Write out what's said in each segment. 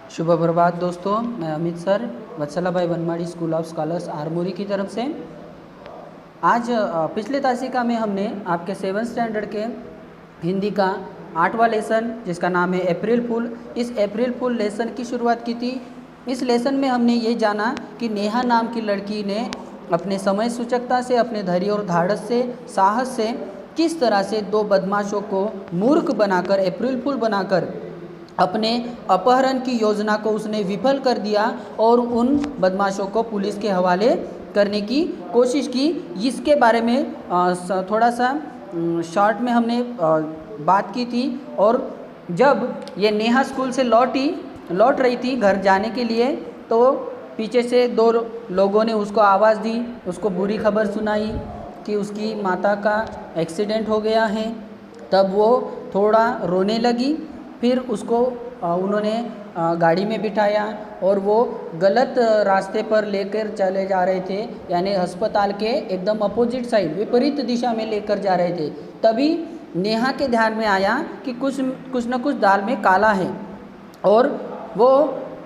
शुभ प्रभात दोस्तों, मैं अमित सर वत्सला भाई वनमाड़ी स्कूल ऑफ स्कॉलर्स आरमोरी की तरफ से। आज पिछले तासिका में हमने आपके 7th स्टैंडर्ड के हिंदी का 8वां लेसन जिसका नाम है अप्रैल फूल, इस अप्रैल फूल लेसन की शुरुआत की थी। इस लेसन में हमने ये जाना कि नेहा नाम की लड़की ने अपने समय सूचकता से, अपने धैर्य और धाड़स से, साहस से किस तरह से दो बदमाशों को मूर्ख बनाकर, अप्रैल फूल बनाकर अपने अपहरण की योजना को उसने विफल कर दिया और उन बदमाशों को पुलिस के हवाले करने की कोशिश की। इसके बारे में थोड़ा सा शॉर्ट में हमने बात की थी। और जब ये नेहा स्कूल से लौट रही थी घर जाने के लिए, तो पीछे से दो लोगों ने उसको आवाज़ दी, उसको बुरी खबर सुनाई कि उसकी माता का एक्सीडेंट हो गया है। तब वो थोड़ा रोने लगी। फिर उसको उन्होंने गाड़ी में बिठाया और वो गलत रास्ते पर लेकर चले जा रहे थे, यानी अस्पताल के एकदम अपोजिट साइड, विपरीत दिशा में लेकर जा रहे थे। तभी नेहा के ध्यान में आया कि कुछ न कुछ दाल में काला है, और वो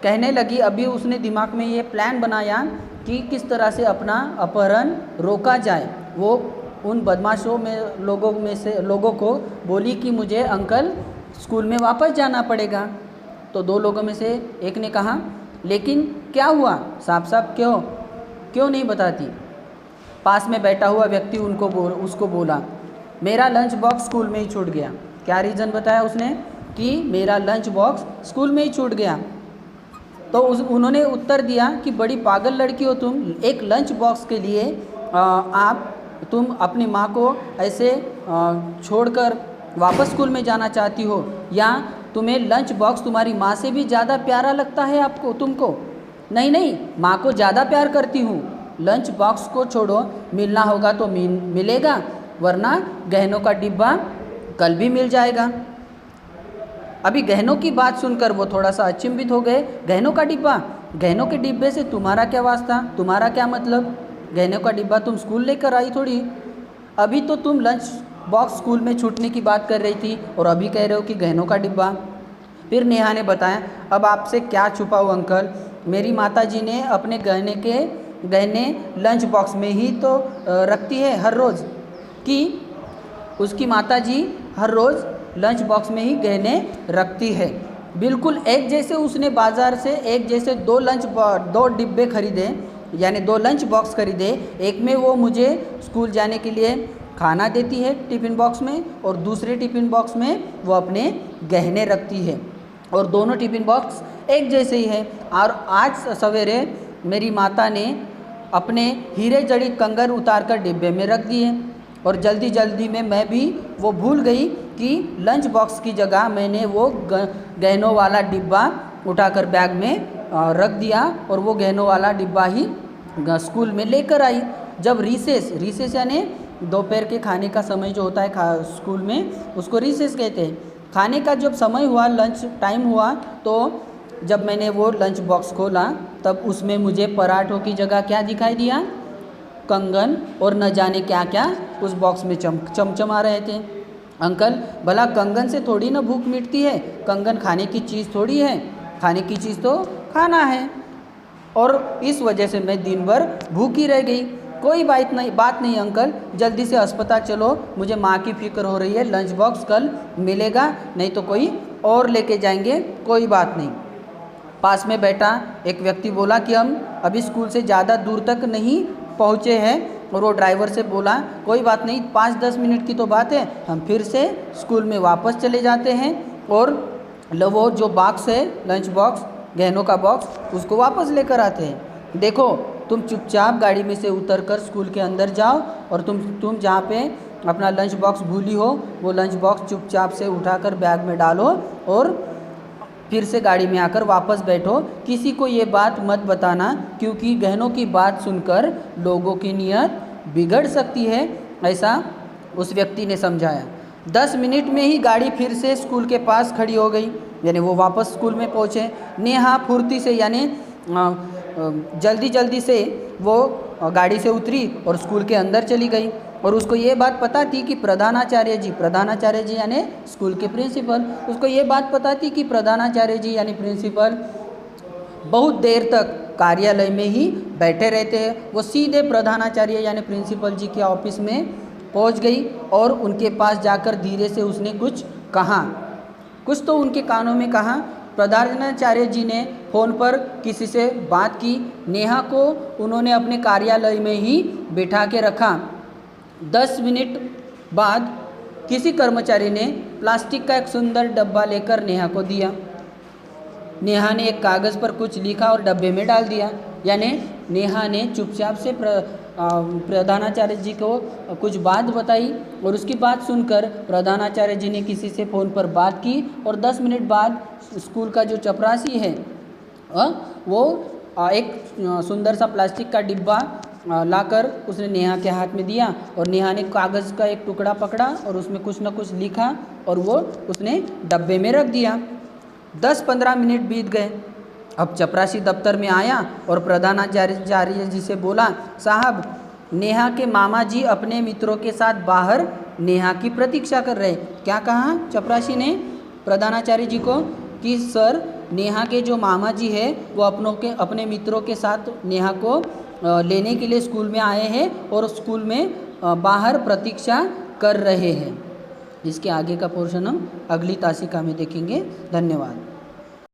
कहने लगी, अभी उसने दिमाग में ये प्लान बनाया कि किस तरह से अपना अपहरण रोका जाए। वो उन बदमाशों में लोगों को बोली कि मुझे अंकल स्कूल में वापस जाना पड़ेगा। तो दो लोगों में से एक ने कहा, लेकिन क्या हुआ, साफ क्यों नहीं बताती। पास में बैठा हुआ व्यक्ति उसको बोला, मेरा लंच बॉक्स स्कूल में ही छूट गया। क्या रीज़न बताया उसने कि मेरा लंच बॉक्स स्कूल में ही छूट गया। तो उन्होंने उत्तर दिया कि बड़ी पागल लड़की हो तुम, एक लंच बॉक्स के लिए तुम अपनी माँ को ऐसे छोड़कर वापस स्कूल में जाना चाहती हो, या तुम्हें लंच बॉक्स तुम्हारी माँ से भी ज़्यादा प्यारा लगता है तुमको? नहीं, माँ को ज़्यादा प्यार करती हूँ। लंच बॉक्स को छोड़ो, मिलना होगा तो मिलेगा, वरना गहनों का डिब्बा कल भी मिल जाएगा। अभी गहनों की बात सुनकर वो थोड़ा सा अचंभित हो गए। गहनों का डिब्बा? गहनों के डिब्बे से तुम्हारा क्या वास्ता, तुम्हारा क्या मतलब? गहनों का डिब्बा तुम स्कूल लेकर आई थोड़ी। अभी तो तुम लंच बॉक्स स्कूल में छूटने की बात कर रही थी और अभी कह रहे हो कि गहनों का डिब्बा। फिर नेहा ने बताया, अब आपसे क्या छुपाऊं अंकल, मेरी माताजी ने अपने गहने लंच बॉक्स में ही तो रखती है हर रोज़, कि उसकी माताजी हर रोज़ लंच बॉक्स में ही गहने रखती है। बिल्कुल एक जैसे उसने बाज़ार से एक जैसे दो डिब्बे खरीदे, यानी 2 लंच बॉक्स खरीदे। एक में वो मुझे स्कूल जाने के लिए खाना देती है टिफ़िन बॉक्स में, और दूसरे टिफ़िन बॉक्स में वो अपने गहने रखती है, और दोनों टिफ़िन बॉक्स एक जैसे ही है। और आज सवेरे मेरी माता ने अपने हीरे जड़ित कंगन उतार कर डिब्बे में रख दिए, और जल्दी में मैं भी वो भूल गई कि लंच बॉक्स की जगह मैंने वो गहनों वाला डिब्बा उठाकर बैग में रख दिया, और वो गहनों वाला डिब्बा ही स्कूल में लेकर आई। जब रिसेस यानी दोपहर के खाने का समय जो होता है स्कूल में, उसको रिसेस कहते हैं। खाने का जब समय हुआ, लंच टाइम हुआ, तो जब मैंने वो लंच बॉक्स खोला, तब उसमें मुझे पराठों की जगह क्या दिखाई दिया? कंगन, और न जाने क्या क्या उस बॉक्स में चमचमा रहे थे। अंकल, भला कंगन से थोड़ी ना भूख मिटती है, कंगन खाने की चीज़ थोड़ी है, खाने की चीज़ तो खाना है, और इस वजह से मैं दिन भर भूखी रह गई। कोई बात नहीं अंकल, जल्दी से अस्पताल चलो, मुझे माँ की फिक्र हो रही है, लंच बॉक्स कल मिलेगा, नहीं तो कोई और लेके जाएंगे, कोई बात नहीं। पास में बैठा एक व्यक्ति बोला कि हम अभी स्कूल से ज़्यादा दूर तक नहीं पहुँचे हैं, और वो ड्राइवर से बोला, कोई बात नहीं, 5-10 मिनट की तो बात है, हम फिर से स्कूल में वापस चले जाते हैं, और वो जो बॉक्स है लंच बॉक्स, गहनों का बॉक्स, उसको वापस लेकर आते हैं। देखो, तुम चुपचाप गाड़ी में से उतरकर स्कूल के अंदर जाओ, और तुम जहाँ पे अपना लंच बॉक्स भूली हो, वो लंच बॉक्स चुपचाप से उठाकर बैग में डालो, और फिर से गाड़ी में आकर वापस बैठो। किसी को ये बात मत बताना, क्योंकि गहनों की बात सुनकर लोगों की नीयत बिगड़ सकती है, ऐसा उस व्यक्ति ने समझाया। 10 मिनट में ही गाड़ी फिर से स्कूल के पास खड़ी हो गई, यानी वो वापस स्कूल में पहुँचे। नेहा फुर्ती से, यानी जल्दी से वो गाड़ी से उतरी और स्कूल के अंदर चली गई, और उसको ये बात पता थी कि प्रधानाचार्य जी यानी स्कूल के प्रिंसिपल, उसको ये बात पता थी कि प्रधानाचार्य जी यानी प्रिंसिपल बहुत देर तक कार्यालय में ही बैठे रहते हैं। वो सीधे प्रधानाचार्य यानी प्रिंसिपल जी के ऑफिस में पहुंच गई और उनके पास जाकर धीरे से उसने कुछ कहा, कुछ तो उनके कानों में कहा। प्रधानाचार्य जी ने फ़ोन पर किसी से बात की। नेहा को उन्होंने अपने कार्यालय में ही बिठा के रखा। 10 मिनट बाद किसी कर्मचारी ने प्लास्टिक का एक सुंदर डब्बा लेकर नेहा को दिया। नेहा ने एक कागज़ पर कुछ लिखा और डब्बे में डाल दिया। यानी नेहा ने चुपचाप से प्रधानाचार्य जी को कुछ बात बताई और उसकी बात सुनकर प्रधानाचार्य जी ने किसी से फ़ोन पर बात की और 10 मिनट बाद स्कूल का जो चपरासी है वो एक सुंदर सा प्लास्टिक का डिब्बा लाकर उसने नेहा के हाथ में दिया और नेहा ने कागज़ का एक टुकड़ा पकड़ा और उसमें कुछ ना कुछ लिखा और वो उसने डब्बे में रख दिया। 10-15 मिनट बीत गए। अब चपरासी दफ्तर में आया और प्रधानाचार्य जी से बोला, साहब नेहा के मामा जी अपने मित्रों के साथ बाहर नेहा की प्रतीक्षा कर रहे। क्या कहा चपरासी ने प्रधानाचार्य जी को कि सर नेहा के जो मामा जी है वो अपने मित्रों के साथ नेहा को लेने के लिए स्कूल में आए हैं और स्कूल में बाहर प्रतीक्षा कर रहे हैं। इसके आगे का पोर्शन हम अगली तासिका में देखेंगे। धन्यवाद।